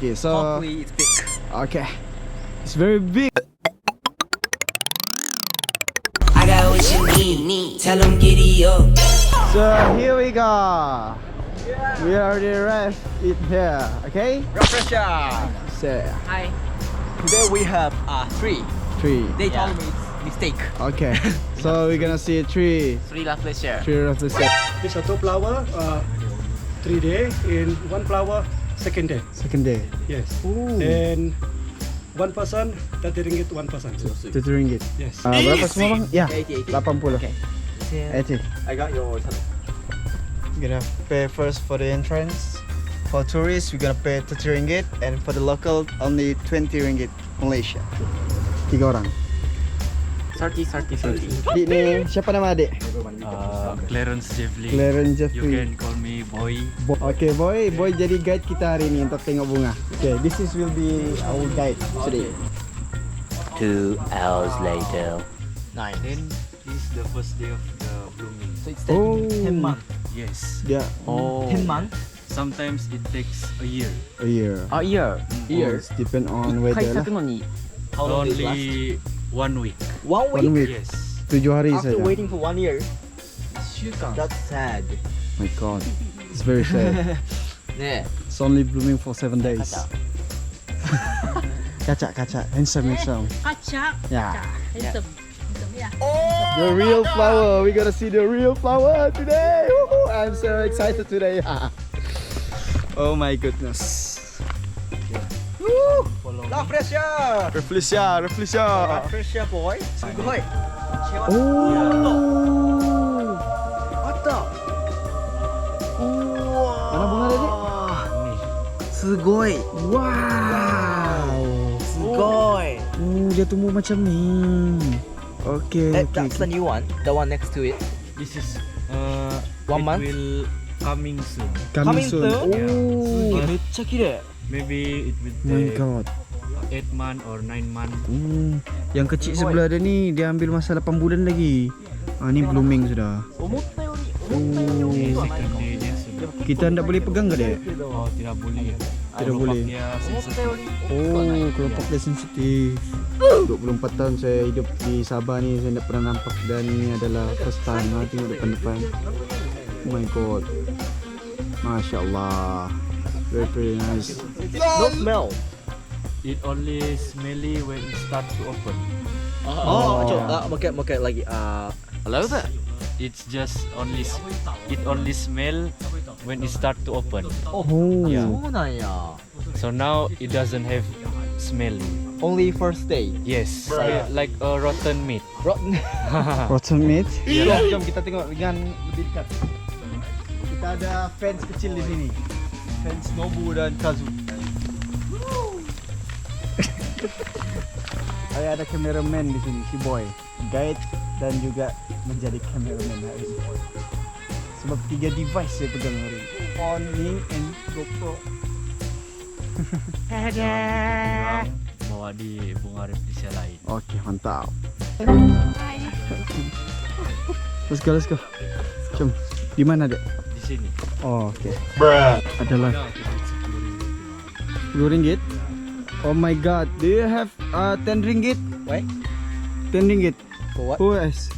Okay, so hopefully it's big. okay, it's very big. I got what you need. Tell them giddy up. So here we go. We already arrived it here. Okay. Rafflesia. So Hi. Today we have three. They told me it's mistake. Okay. So we're gonna see three. Three Rafflesia. Three of the set. This two flower, 3 day. In one flower, second day. Second day. Yes. Ooh. And one person, 30 ringgit one person. 30 ringgit. Yes. Berapa semua bang? Ya. 80. 80. Okay. 80. I got your. We're gonna pay first for the entrance. For tourists, we're gonna pay 30 ringgit, and for the local, only 20 ringgit Malaysia. 3 orang. 30. Adik ni, siapa nama adik? Clarence Jeffley. Clarence You Jeffrey. can call me Boy. Okay, boy jadi guide kita hari ni untuk tengok bunga. Okay, this will be our guide today. 2 hours later. Nice. Then this is the first day of the blooming. So it's taking 10 months. Yes. Dia 10 months? Sometimes it takes a year. a year. A year. Years depend on weather lah. How long does it last? Only 1 week. 1 week? 1 week. Yes. 7 hari After saja. waiting for 1 year. That's sad. My God, it's very sad. Yeah. It's only blooming for 7 days. Kaca, handsome. Kacak. Yeah. Handsome. Yeah. The real flower. We gotta see the real flower today. Woohoo! I'm so excited today. Oh my goodness. Woo! Rafflesia! Rafflesia. boy. Sugoi. Oh. Mana bunga tadi? Sugoi. Wow. Sugoi. Dia tumbuh macam ni. Okay. That's the new one. The one next to it. This is 1 month? It will coming soon. Coming soon. soon? Oh. Mecha kirei. Maybe it will My take God. 8 months or 9 months. Yang kecil sebelah dia ni dia ambil masa 8 bulan lagi. Ni blooming sudah. Second day dia sudah. Kita tidak boleh pegang ke dia? Oh, tidak boleh. Tidak boleh. Dia sensitif. Oh, kelompok dia sensitif. 24 tahun saya hidup di Sabah ni, saya tidak pernah nampak, dan ini adalah first time. Tengok depan-depan. Oh my God. Masya Allah. Very nice. No smell. It only smelly when it start to open. Makan lagi. Hello there. It's just only it only smell when it start to open. Oh. Yeah. そうなんや。 So now it doesn't have smelly. Only first day. Yes, like a rotten meat. Rotten. Rotten meat. Jom kita tengok dengan lebih dekat. Kita ada fans kecil di sini. Fans Nobu dan Kazu. Saya ada cameraman di sini, si Boy, guide dan juga menjadi cameraman hari ini. Sebab 3 device saya pegang hari ini. Phone, Ning, and GoPro. Bawa di bunga Rafflesia lain. Oke, mantap. Let's go. Jom. Di mana, Dek? Di sini. Oh, oke. Adalah 10 ringgit. Oh my God, do you have 10 ringgit? Wait. 10 ringgit. For what? Who else?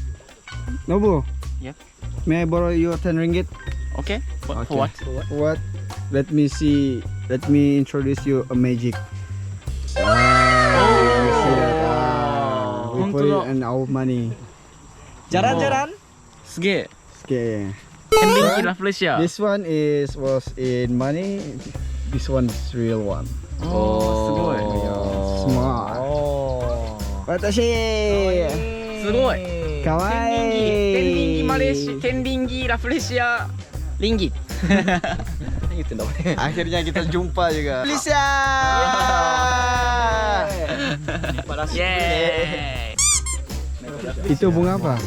Nobu? Yeah. May I borrow your 10 ringgit? Okay. Okay. For what? What? Let me see. Let me introduce you a magic. You see that? We put it in our money. Jaran. Sige. Okay. Ending Rafflesia. This one was in money. This one is real one. Sugoi. Smart. Watashi. Sugoi. Kawaii. Tendinggi Malaysia. Tendinggi Rafflesia. Ringgit. Akhirnya kita jumpa juga. Rafflesia. Yeay. Itu bunga apa?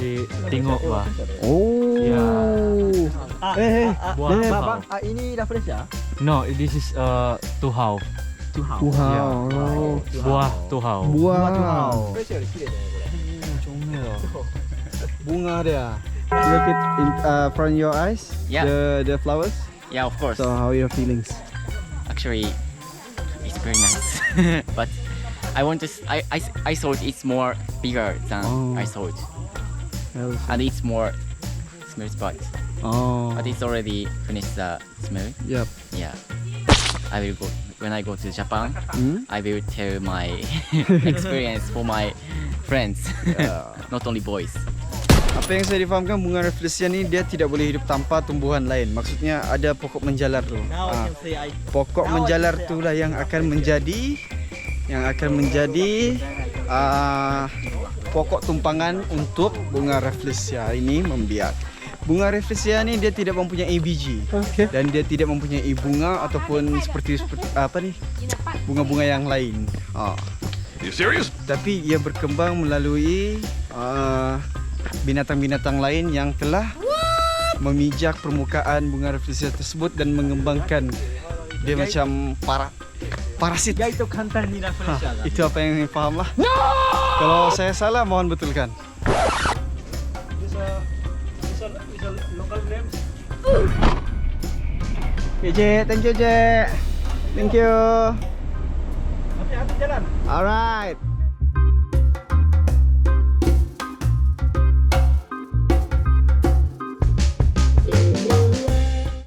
Tengok bah. Oh. Ya. Buah Bang, ini Rafflesia? No, this is tuhau. Wow. Buah tuhau. Wow. Bunga dia. Look it in from your eyes. Yeah. The flowers. Yeah, of course. So how are your feelings? Actually, it's very nice. But I want to. I thought it's more bigger than I thought, and it's more smell spot. Oh. But it's already finished the smell. Yep. Yeah. I will go when I go to Japan. I will tell my experience for my friends, not only boys. Apa yang saya difahamkan, bunga Rafflesia ni dia tidak boleh hidup tanpa tumbuhan lain. Maksudnya ada pokok menjalar tu. Now I can say I Pokok menjalar itulah yang akan menjadi pokok tumpangan untuk bunga Rafflesia ini membiak. Bunga Rafflesia ni dia tidak mempunyai biji, dan dia tidak mempunyai bunga ataupun seperti apa ni, bunga-bunga yang lain. You serious? Tapi ia berkembang melalui binatang-binatang lain yang telah memijak permukaan bunga Rafflesia tersebut dan mengembangkan dia macam parasit. itu kantan ni Rafflesia. Itu apa yang saya faham lah. Kalau saya salah mohon betulkan. This a local name. Okay, Cik. Thank you, Cik. Thank you. Hati-hati jalan. Alright.